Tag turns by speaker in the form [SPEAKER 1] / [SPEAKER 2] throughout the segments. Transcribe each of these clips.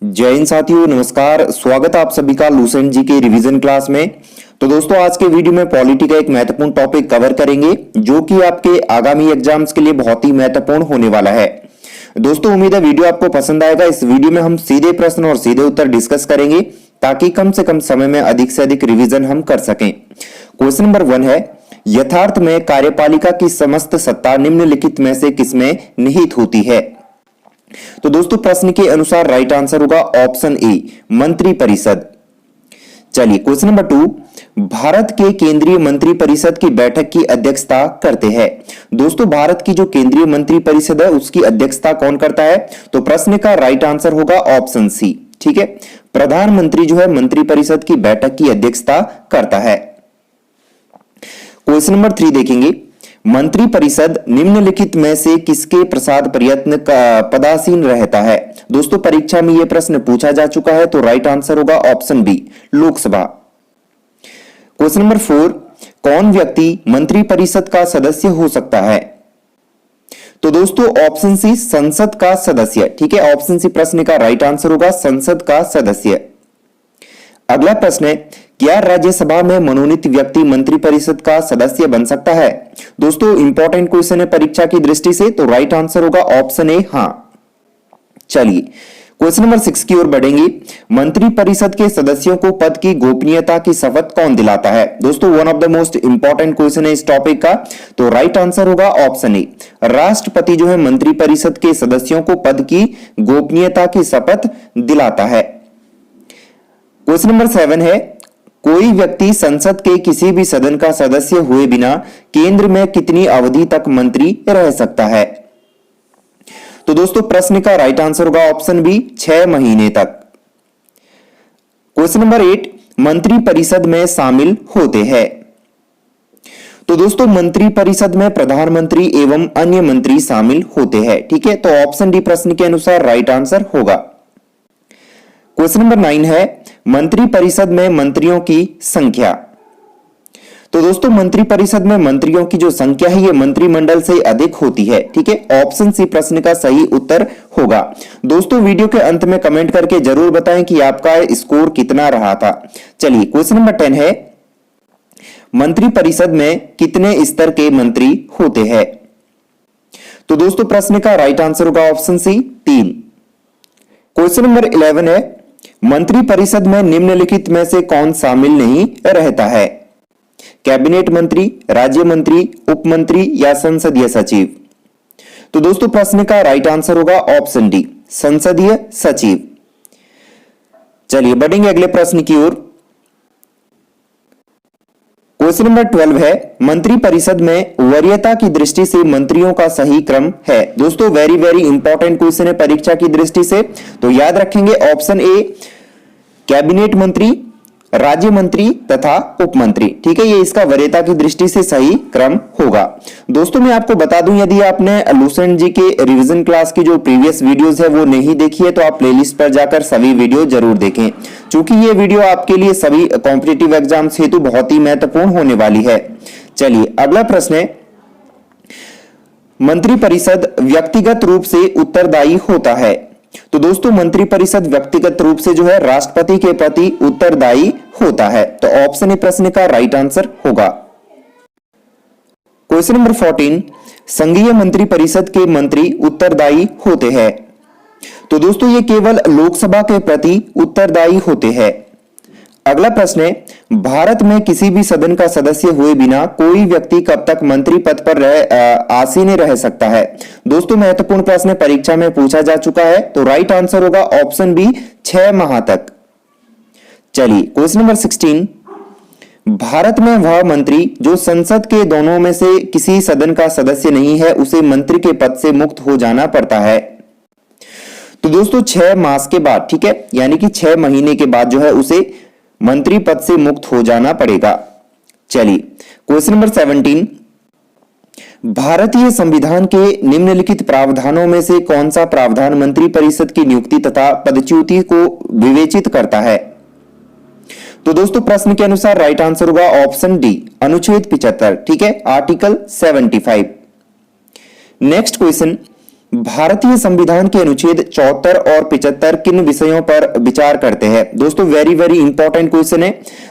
[SPEAKER 1] जय हिंद साथियों, नमस्कार। स्वागत है आप सभी का लूसेंट जी के रिवीजन क्लास में। तो दोस्तों, आज के वीडियो में पॉलिटी का एक महत्वपूर्ण टॉपिक कवर करेंगे जो कि आपके आगामी एग्जाम्स के लिए बहुत ही महत्वपूर्ण होने वाला है। दोस्तों, उम्मीद है वीडियो आपको पसंद आएगा। इस वीडियो में हम सीधे प्रश्न और सीधे उत्तर डिस्कस करेंगे ताकि कम से कम समय में अधिक से अधिक रिवीजन हम कर सकें। क्वेश्चन नंबर 1 है, यथार्थ में कार्यपालिका की समस्त सत्ता निम्नलिखित में से किसमें निहित होती है? तो दोस्तों, प्रश्न के अनुसार राइट आंसर होगा ऑप्शन ए, मंत्री परिषद। चलिए, क्वेश्चन नंबर 2, भारत के केंद्रीय मंत्री परिषद की बैठक की अध्यक्षता करते हैं। दोस्तों, भारत की जो केंद्रीय मंत्री परिषद है उसकी अध्यक्षता कौन करता है? तो प्रश्न का राइट आंसर होगा ऑप्शन सी। ठीक है, प्रधानमंत्री जो है मंत्री परिषद की बैठक की अध्यक्षता करता है। क्वेश्चन नंबर 3 देखेंगे, मंत्री परिषद निम्नलिखित में से किसके प्रसाद प्रयत्न का पदासीन रहता है? दोस्तों, परीक्षा में यह प्रश्न पूछा जा चुका है, तो राइट आंसर होगा option B, Lok Sabha. Question number 4, कौन व्यक्ति मंत्री परिषद का सदस्य हो सकता है? तो दोस्तों, ऑप्शन सी, संसद का सदस्य। ठीक है, ऑप्शन सी प्रश्न का राइट आंसर होगा संसद का सदस्य। अगला प्रश्न है, क्या राज्यसभा में मनोनीत व्यक्ति मंत्री परिषद का सदस्य बन सकता है? दोस्तों, इंपॉर्टेंट क्वेश्चन है परीक्षा की दृष्टि से, तो राइट आंसर होगा ऑप्शन ए, हां। चलिए, क्वेश्चन नंबर 6 की ओर बढ़ेंगे। मंत्री परिषद के सदस्यों को पद की गोपनीयता की शपथ कौन दिलाता है? दोस्तों, one of the most important question है इस टॉपिक का, तो राइट आंसर होगा ऑप्शन ए, राष्ट्रपति जो है मंत्री परिषद के सदस्यों को पद की गोपनीयता की शपथ दिलाता है। क्वेश्चन नंबर 7 है, कोई व्यक्ति संसद के किसी भी सदन का सदस्य हुए बिना केंद्र में कितनी अवधि तक मंत्री रह सकता है? तो दोस्तों, प्रश्न का राइट आंसर होगा ऑप्शन बी, 6 महीने तक। क्वेश्चन नंबर 8, मंत्री परिषद में शामिल होते हैं। तो दोस्तों, मंत्री परिषद में प्रधानमंत्री एवं अन्य मंत्री शामिल होते हैं। ठीक है, तो ऑप्शन डी प्रश्न के अनुसार राइट आंसर होगा। क्वेश्चन नंबर 9 है, मंत्री परिषद में मंत्रियों की संख्या। तो दोस्तों, मंत्री परिषद में मंत्रियों की जो संख्या है ये मंत्रिमंडल से अधिक होती है। ठीक है, ऑप्शन सी प्रश्न का सही उत्तर होगा। दोस्तों, वीडियो के अंत में कमेंट करके जरूर बताएं कि आपका स्कोर कितना रहा था। चलिए, क्वेश्चन नंबर 10 है, मंत्री परिषद में कितने स्तर के मंत्री होते हैं? तो दोस्तों, प्रश्न का राइट आंसर होगा ऑप्शन सी, 3। क्वेश्चन नंबर 11 है, मंत्री परिषद में निम्नलिखित में से कौन शामिल नहीं रहता है? कैबिनेट मंत्री, राज्य मंत्री, उप मंत्री या संसदीय सचिव? तो दोस्तों, प्रश्न का राइट आंसर होगा ऑप्शन डी, संसदीय सचिव। चलिए, बढ़ेंगे अगले प्रश्न की ओर। क्वेश्चन नंबर 12 है, मंत्री परिषद में वरीयता की दृष्टि से मंत्रियों का सही क्रम है। दोस्तों, वेरी वेरी इंपॉर्टेंट क्वेश्चन है परीक्षा की दृष्टि से, तो याद रखेंगे ऑप्शन ए, कैबिनेट मंत्री, राज्य मंत्री तथा उप मंत्री। ठीक है, ये इसका वरीयता की दृष्टि से सही क्रम होगा। दोस्तों, मैं आपको बता दूं, यदि आपने लूसेंट जी के रिवीजन क्लास की जो प्रीवियस वीडियोस है वो नहीं देखी है तो आप प्लेलिस्ट पर जाकर सभी वीडियो जरूर देखें, क्योंकि ये वीडियो आपके लिए सभी कॉम्पिटिटिव एग्जाम्स हेतु बहुत ही महत्वपूर्ण होने वाली है। चलिए, अगला प्रश्न है, मंत्री परिषद व्यक्तिगत रूप से उत्तरदायी होता है। तो दोस्तों, मंत्री परिषद व्यक्तिगत रूप से जो है राष्ट्रपति के प्रति उत्तरदायी होता है, तो ऑप्शन ए प्रश्न का राइट आंसर होगा। क्वेश्चन नंबर 14, संघीय मंत्री परिषद के मंत्री उत्तरदायी होते हैं। तो दोस्तों, ये केवल लोकसभा के प्रति उत्तरदायी होते हैं। अगला प्रश्न है, भारत में किसी भी सदन का सदस्य हुए बिना कोई व्यक्ति कब तक मंत्री पद पर आसीन रह सकता है? दोस्तों, महत्वपूर्ण प्रश्न परीक्षा में पूछा जा चुका है, तो राइट आंसर होगा ऑप्शन बी, 6 माह तक। चलिए, क्वेश्चन नंबर 16, भारत में वह मंत्री जो संसद के दोनों में से किसी सदन का सदस्य नहीं है उसे मंत्री के पद से मुक्त हो जाना पड़ता है। तो दोस्तों, 6 मास के बाद, ठीक है, यानी कि 6 महीने के बाद जो है उसे मंत्री पद से मुक्त हो जाना पड़ेगा। चलिए, क्वेश्चन नंबर 17, भारतीय संविधान के निम्नलिखित प्रावधानों में से कौन सा प्रावधान मंत्री परिषद की नियुक्ति तथा पदच्युति को विवेचित करता है? तो दोस्तों, प्रश्न के अनुसार राइट आंसर होगा ऑप्शन डी, अनुच्छेद 75। ठीक है, आर्टिकल 75। नेक्स्ट क्वेश्चन, भारतीय संविधान के अनुच्छेद 74 और 75 किन विषयों पर विचार करते हैं? दोस्तों वेरी वेरी इंपॉर्टेंट क्वेश्चन है।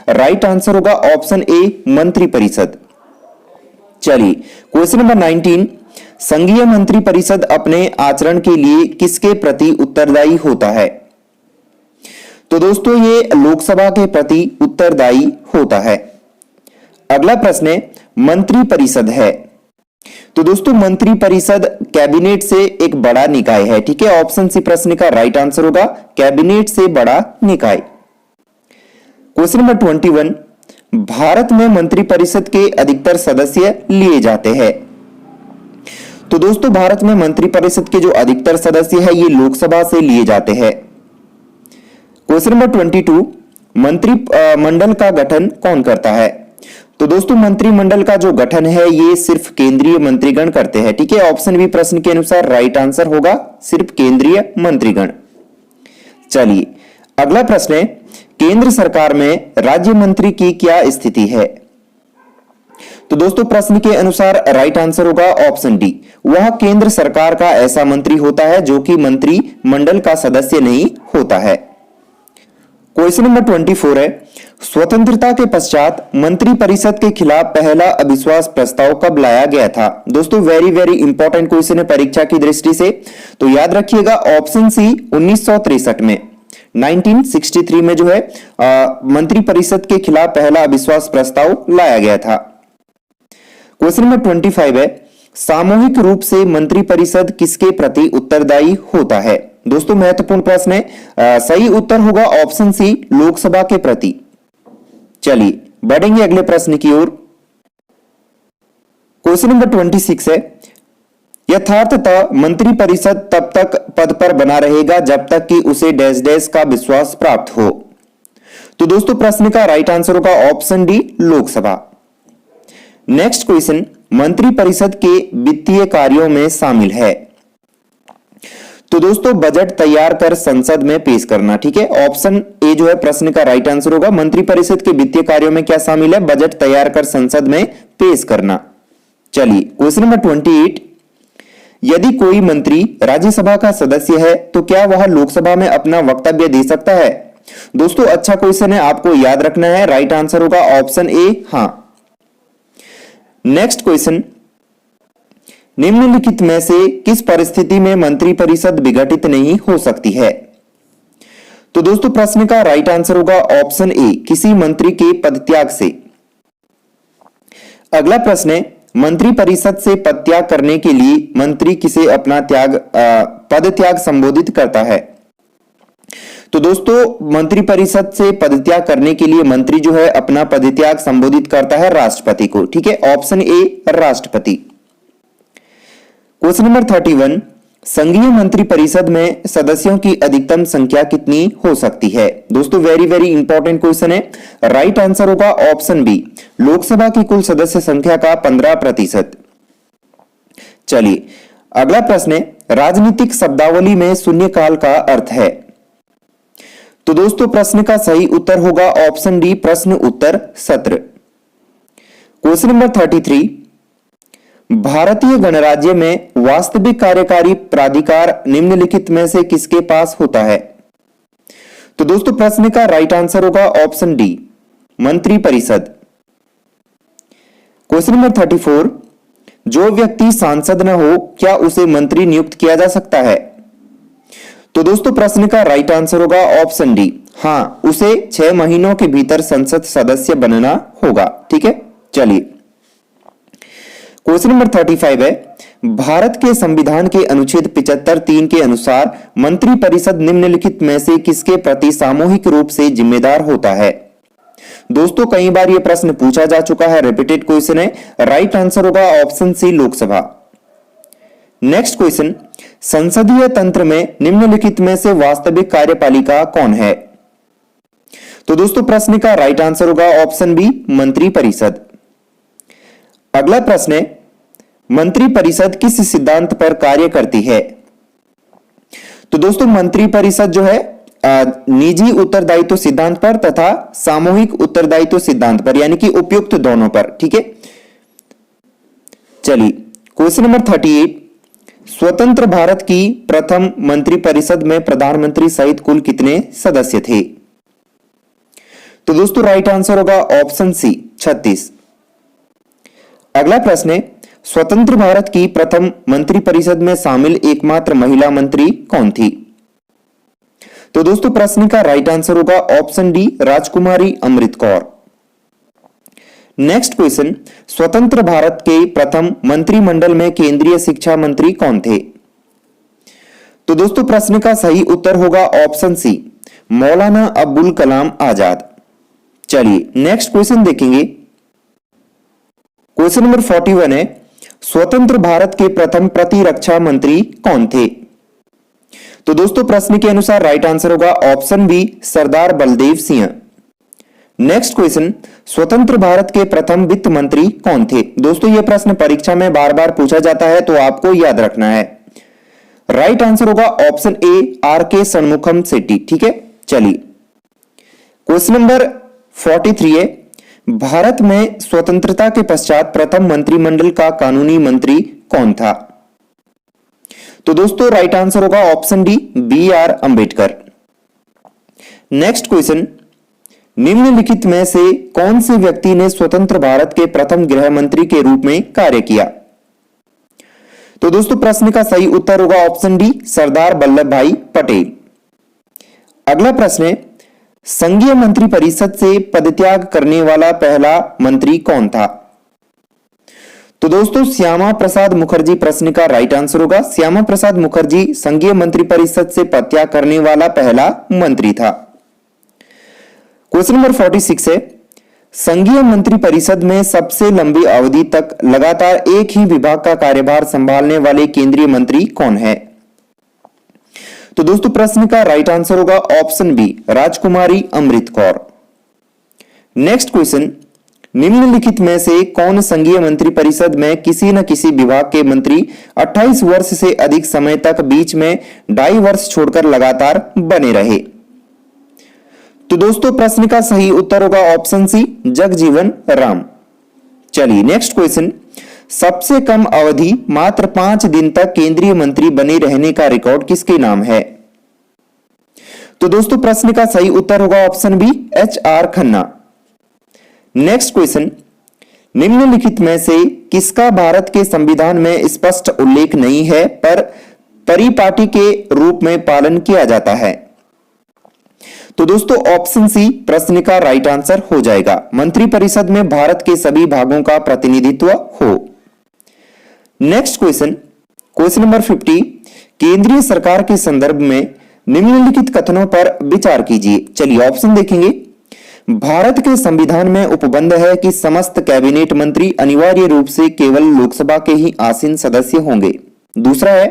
[SPEAKER 1] राइट आंसर होगा ऑप्शन ए मंत्रिपरिषद। चलिए क्वेश्चन नंबर 19, संघीय मंत्रिपरिषद अपने आचरण के लिए किसके प्रति उत्तरदायी होता है? तो दोस्तों ये लोकसभा के प्रति उत्तरदायी होता है। अगला प्रश्न है मंत्रिपरिषद है, तो दोस्तों मंत्रिपरिषद कैबिनेट से एक बड़ा निकाय है, ठीक है। ऑप्शन सी प्रश्न का राइट आंसर होगा कैबिनेट से बड़ा निकाय। क्वेश्चन नंबर 21, भारत में मंत्रिपरिषद के अधिकतर सदस्य लिए जाते हैं। तो दोस्तों भारत में मंत्रिपरिषद के जो अधिकतर सदस्य है ये लोकसभा से लिए जाते हैं। क्वेश्चन नंबर 22, मंत्रिमंडल का गठन कौन करता है? तो दोस्तों मंत्रिमंडल का जो गठन है ये सिर्फ केंद्रीय मंत्रीगण करते हैं, ठीक है। ऑप्शन बी प्रश्न के अनुसार राइट आंसर होगा सिर्फ केंद्रीय मंत्रीगण। चलिए अगला प्रश्न है केंद्र सरकार में राज्य मंत्री की क्या स्थिति है? तो दोस्तों प्रश्न के अनुसार राइट आंसर होगा ऑप्शन डी, वह केंद्र सरकार का ऐसा मंत्री होता है जो कि मंत्रिमंडल का सदस्य नहीं होता है। क्वेश्चन नंबर 24 है स्वतंत्रता के पश्चात मंत्रिपरिषद के खिलाफ पहला अविश्वास प्रस्ताव कब लाया गया था? दोस्तों वेरी वेरी इंपॉर्टेंट क्वेश्चन है परीक्षा की दृष्टि से, तो याद रखिएगा ऑप्शन सी 1963 में 1963 में जो है मंत्रिपरिषद के खिलाफ पहला अविश्वास प्रस्ताव लाया गया था। क्वेश्चन नंबर 25 है सामूहिक रूप से मंत्रिपरिषद किसके प्रति उत्तरदायी होता है? दोस्तों महत्वपूर्ण प्रश्न है, सही उत्तर होगा ऑप्शन सी लोकसभा के प्रति। चलिए बढ़ेंगे अगले प्रश्न की ओर। क्वेश्चन नंबर 26 है यथार्थतः मंत्रिपरिषद तब तक पद पर बना रहेगा जब तक कि उसे डैश डैश का विश्वास प्राप्त हो। तो दोस्तों प्रश्न का राइट आंसर होगा option D Lok Sabha. Next question मंत्रिपरिषद के वित्तीय कार्यों में शामिल है। तो दोस्तों बजट तैयार कर संसद में पेश करना, ठीक है। ऑप्शन ए जो है प्रश्न का राइट आंसर होगा। मंत्रिपरिषद के वित्तीय कार्यों में क्या शामिल है? बजट तैयार कर संसद में पेश करना। चलिए क्वेश्चन नंबर 28, यदि कोई मंत्री राज्यसभा का सदस्य है तो क्या वह लोकसभा में अपना वक्तव्य दे सकता है? दोस्तों अच्छा क्वेश्चन है, आपको याद रखना है। राइट आंसर होगा ऑप्शन ए हां। नेक्स्ट क्वेश्चन निम्नलिखित में से किस परिस्थिति में मंत्रिपरिषद विघटित नहीं हो सकती है? तो दोस्तों प्रश्न का राइट आंसर होगा ऑप्शन ए किसी मंत्री के पदत्याग से। अगला प्रश्न है मंत्रिपरिषद से पदत्याग करने के लिए मंत्री किसे अपना पदत्याग संबोधित करता है? तो दोस्तों मंत्रिपरिषद से पदत्याग करने के लिए मंत्री जो है अपना पदत्याग संबोधित करता है राष्ट्रपति को, ठीक है। ऑप्शन ए राष्ट्रपति। क्वेश्चन नंबर 31, संघीय मंत्रिपरिषद में सदस्यों की अधिकतम संख्या कितनी हो सकती है? दोस्तों वेरी वेरी इंपॉर्टेंट क्वेश्चन है। राइट आंसर होगा ऑप्शन बी लोकसभा की कुल सदस्य संख्या का 15%। चलिए अगला प्रश्न है राजनीतिक शब्दावली में शून्यकाल का अर्थ है। तो दोस्तों प्रश्न का सही उत्तर होगा ऑप्शन डी प्रश्न उत्तर सत्र। क्वेश्चन नंबर 33, भारतीय गणराज्य में वास्तविक कार्यकारी प्राधिकार निम्नलिखित में से किसके पास होता है? तो दोस्तों प्रश्न का राइट आंसर होगा ऑप्शन डी मंत्रिपरिषद। क्वेश्चन नंबर 34, जो व्यक्ति सांसद न हो क्या उसे मंत्री नियुक्त किया जा सकता है? तो दोस्तों प्रश्न का राइट आंसर होगा ऑप्शन डी हां, उसे 6 महीनों के भीतर संसद सदस्य बनना होगा, ठीक है। चलिए क्वेश्चन नंबर 35 है भारत के संविधान के अनुच्छेद 75(3) के अनुसार मंत्रिपरिषद निम्नलिखित में से किसके प्रति सामूहिक रूप से जिम्मेदार होता है? दोस्तों कई बार यह प्रश्न पूछा जा चुका है, रिपीटेड क्वेश्चन है। राइट आंसर होगा option C Lok Sabha. Next question संसदीय तंत्र में निम्नलिखित में से वास्तविक कार्यपालिका कौन है? तो दोस्तों प्रश्न का राइट आंसर होगा ऑप्शन बी मंत्रिपरिषद। अगला प्रश्न है मंत्रिपरिषद किस सिद्धांत पर कार्य करती है? तो दोस्तों मंत्रिपरिषद जो है निजी उत्तरदायित्व सिद्धांत पर तथा सामूहिक उत्तरदायित्व सिद्धांत पर, यानी कि उपयुक्त दोनों पर, ठीक है। चलिए क्वेश्चन नंबर 38, स्वतंत्र भारत की प्रथम मंत्रिपरिषद में प्रधानमंत्री सहित कुल कितने सदस्य थे? तो दोस्तों राइट आंसर होगा ऑप्शन सी 36। अगला प्रश्न है, स्वतंत्र भारत की प्रथम मंत्रिपरिषद में शामिल एकमात्र महिला मंत्री कौन थी? तो दोस्तों प्रश्न का राइट आंसर होगा ऑप्शन डी राजकुमारी अमृत कौर। नेक्स्ट क्वेश्चन, स्वतंत्र भारत के प्रथम मंत्रिमंडल में केंद्रीय शिक्षा मंत्री कौन थे? तो दोस्तों प्रश्न का सही उत्तर होगा ऑप्शन सी मौलाना अब्दुल कलाम आजाद। चलिए नेक्स्ट क्वेश्चन देखेंगे। क्वेश्चन नंबर 41 है, स्वतंत्र भारत के प्रथम प्रतिरक्षा मंत्री कौन थे? तो दोस्तों प्रश्न के अनुसार राइट आंसर होगा ऑप्शन बी सरदार बलदेव सिंह। नेक्स्ट क्वेश्चन, स्वतंत्र भारत के प्रथम वित्त मंत्री कौन थे? दोस्तों यह प्रश्न परीक्षा में बार बार पूछा जाता है तो आपको याद रखना है। राइट आंसर होगा ऑप्शन ए आर के षणमुखम सेट्टी। ठीक है, चलिए क्वेश्चन नंबर 43 है, भारत में स्वतंत्रता के पश्चात प्रथम मंत्रिमंडल का कानूनी मंत्री कौन था? तो दोस्तों राइट आंसर होगा option D B R Ambedkar. Next question, निम्नलिखित में से कौन से व्यक्ति ने स्वतंत्र भारत के प्रथम गृह मंत्री के रूप में कार्य किया? तो दोस्तों प्रश्न का सही उत्तर होगा ऑप्शन डी सरदार वल्लभ भाई पटेल। अगला प्रश्न है, संघीय मंत्रिपरिषद से पदत्याग करने वाला पहला मंत्री कौन था? तो दोस्तों श्यामा प्रसाद मुखर्जी प्रश्न का राइट आंसर होगा। श्यामा प्रसाद मुखर्जी संघीय मंत्रिपरिषद से पदत्याग करने वाला पहला मंत्री था। क्वेश्चन नंबर 46 है, संघीय मंत्रिपरिषद में सबसे लंबी अवधि तक लगातार एक ही विभाग का कार्यभार संभालने वाले केंद्रीय मंत्री कौन है? तो दोस्तों प्रश्न का राइट आंसर होगा ऑप्शन बी राजकुमारी अमृत कौर। नेक्स्ट क्वेश्चन, निम्नलिखित में से कौन संघीय मंत्रिपरिषद में किसी न किसी विभाग के मंत्री 28 वर्ष से अधिक समय तक बीच में 2.5 वर्ष छोड़कर लगातार बने रहे? तो दोस्तों प्रश्न का सही उत्तर होगा ऑप्शन सी जगजीवन राम। चलिए नेक्स्ट क्वेश्चन, सबसे कम अवधि मात्र 5 दिन तक केंद्रीय मंत्री बने रहने का रिकॉर्ड किसके नाम है? तो दोस्तों प्रश्न का सही उत्तर होगा option B H R Khanna. Next question, निम्नलिखित में से किसका भारत के संविधान में स्पष्ट उल्लेख नहीं है पर परिपाटी के रूप में पालन किया जाता है? तो दोस्तों ऑप्शन सी प्रश्न का राइट आंसर हो जाएगा, मंत्रिपरिषद में भारत के सभी भागों का प्रतिनिधित्व हो। नेक्स्ट क्वेश्चन, क्वेश्चन नंबर 50, केंद्रीय सरकार के संदर्भ में निम्नलिखित कथनों पर विचार कीजिए। चलिए ऑप्शन देखेंगे। भारत के संविधान में उपबंध है कि समस्त कैबिनेट मंत्री अनिवार्य रूप से केवल लोकसभा के ही आसीन सदस्य होंगे। दूसरा है,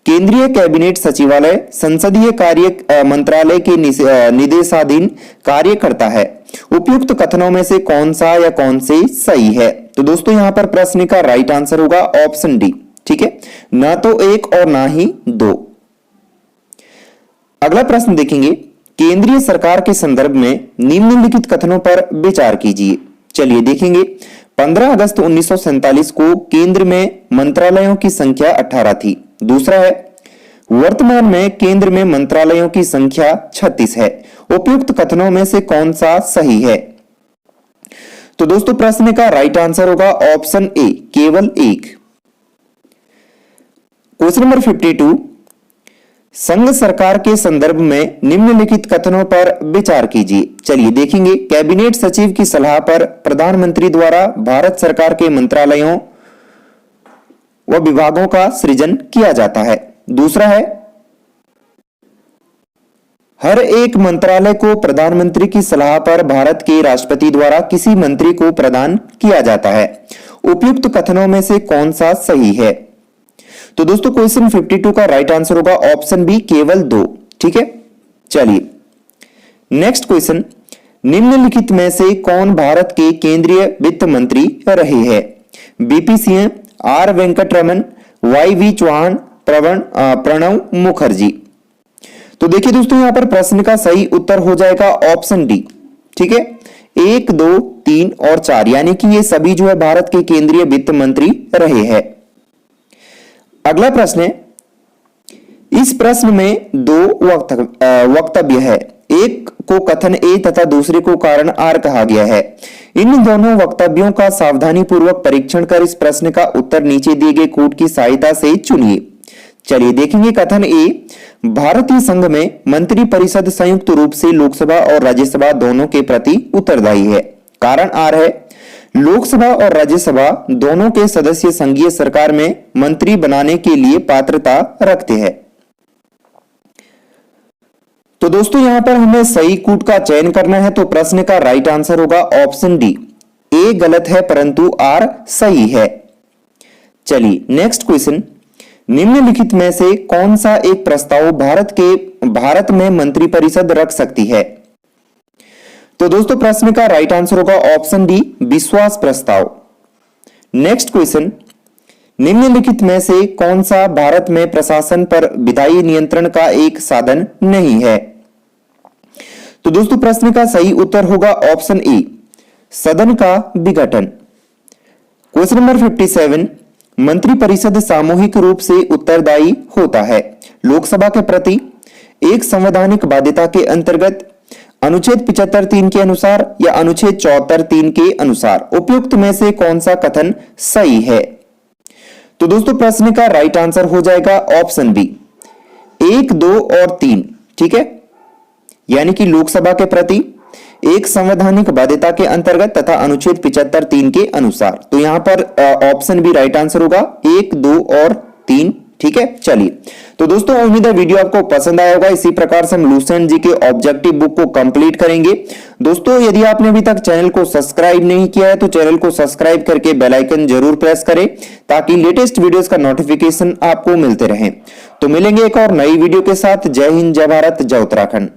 [SPEAKER 1] केंद्रीय कैबिनेट सचिवालय संसदीय कार्य मंत्रालय के निदेशाधीन कार्य करता है। उपयुक्त कथनों में से कौन सा या कौन से सही है? तो दोस्तों यहां पर प्रश्न का राइट आंसर होगा ऑप्शन डी। ठीक है, ना तो एक और ना ही दो। अगला प्रश्न देखेंगे, केंद्रीय सरकार के संदर्भ में निम्नलिखित कथनों पर विचार कीजिए। चलिए देखेंगे। 15 अगस्त 1947 को केंद्र में मंत्रालयों की संख्या 18 थी। दूसरा है, वर्तमान में केंद्र में मंत्रालयों की संख्या 36 है। उपयुक्त कथनों में से कौन सा सही है? तो दोस्तों प्रश्न का राइट आंसर होगा ऑप्शन ए केवल एक। क्वेश्चन नंबर 52, संघ सरकार के संदर्भ में निम्नलिखित कथनों पर विचार कीजिए। चलिए देखेंगे। कैबिनेट सचिव की सलाह पर प्रधानमंत्री द्वारा भारत सरकार के मंत्रालयों व विभागों का सृजन किया जाता है। दूसरा है, हर एक मंत्रालय को प्रधानमंत्री की सलाह पर भारत के राष्ट्रपति द्वारा किसी मंत्री को प्रदान किया जाता है। उपयुक्त कथनों में से कौन सा सही है? तो दोस्तों क्वेश्चन 52 का राइट आंसर होगा ऑप्शन बी केवल 2। ठीक है, चलिए नेक्स्ट क्वेश्चन, निम्नलिखित में से कौन भारत के केंद्रीय वित्त मंत्री रहे हैं? V P Singh, R Venkataraman, Y V Chavan, Pranab Mukherjee. तो देखिए दोस्तों यहां पर प्रश्न का सही उत्तर हो जाएगा ऑप्शन डी। ठीक है, 1, 2, 3 और 4 यानी कि ये सभी जो है भारत के केंद्रीय वित्त मंत्री रहे हैं। अगला प्रश्न है, इस प्रश्न में दो वक्तव्य है, एक को कथन ए तथा दूसरे को कारण आर कहा गया है। इन दोनों वक्तव्यों का सावधानी पूर्वक परीक्षण कर इस प्रश्न का उत्तर नीचे दिए गए कोड की सहायता से चुनिए। चलिए देखेंगे। कथन ए, भारतीय संघ में मंत्री परिषद संयुक्त रूप से लोकसभा और राज्यसभा दोनों के प्रति उत्तरदायी है। कारण आर है, लोकसभा और राज्यसभा दोनों के सदस्य संघीय सरकार में मंत्री बनाने के लिए पात्रता रखते हैं। तो दोस्तों यहां पर हमें सही कूट का चयन करना है, तो प्रश्न का राइट आंसर होगा ऑप्शन डी। ए गलत है परंतु आर सही है। चलिए नेक्स्ट क्वेश्चन, निम्नलिखित में से कौन सा एक प्रस्ताव भारत में मंत्रिपरिषद रख सकती है? तो दोस्तों प्रश्न का राइट आंसर होगा ऑप्शन डी, विश्वास प्रस्ताव। नेक्स्ट क्वेश्चन, निम्नलिखित में से कौन सा भारत में प्रशासन पर विधायी नियंत्रण का एक साधन नहीं है? तो दोस्तों प्रश्न का सही उत्तर होगा ऑप्शन ए, सदन का विघटन। क्वेश्चन नंबर 57, मंत्रिपरिषद सामूहिक रूप से उत्तरदायी होता है लोकसभा के प्रति एक संवैधानिक बाध्यता के अंतर्गत, अनुच्छेद 75(3) के अनुसार या अनुच्छेद 74(3) के अनुसार। उपयुक्त में से कौन सा कथन सही है? तो दोस्तों प्रश्न का राइट आंसर हो जाएगा ऑप्शन बी, 1, 2 और 3। ठीक है, यानी कि लोकसभा के प्रति एक संवैधानिक बाध्यता के अंतर्गत तथा अनुच्छेद 75(3) के अनुसार। तो यहां पर ऑप्शन बी राइट आंसर होगा, 1, 2 और 3। ठीक है, चलिए तो दोस्तों उम्मीद है वीडियो आपको पसंद आया होगा। इसी प्रकार से हम लुसेंट जी के ऑब्जेक्टिव बुक को कंप्लीट करेंगे। दोस्तों यदि आपने अभी तक चैनल को सब्सक्राइब नहीं किया है तो चैनल को सब्सक्राइब करके बेल आइकन जरूर प्रेस करें ताकि लेटेस्ट वीडियोस का नोटिफिकेशन आपको मिलते रहे। तो मिलेंगे एक और नई वीडियो के साथ। जय हिंद, जय भारत, जय उत्तराखंड।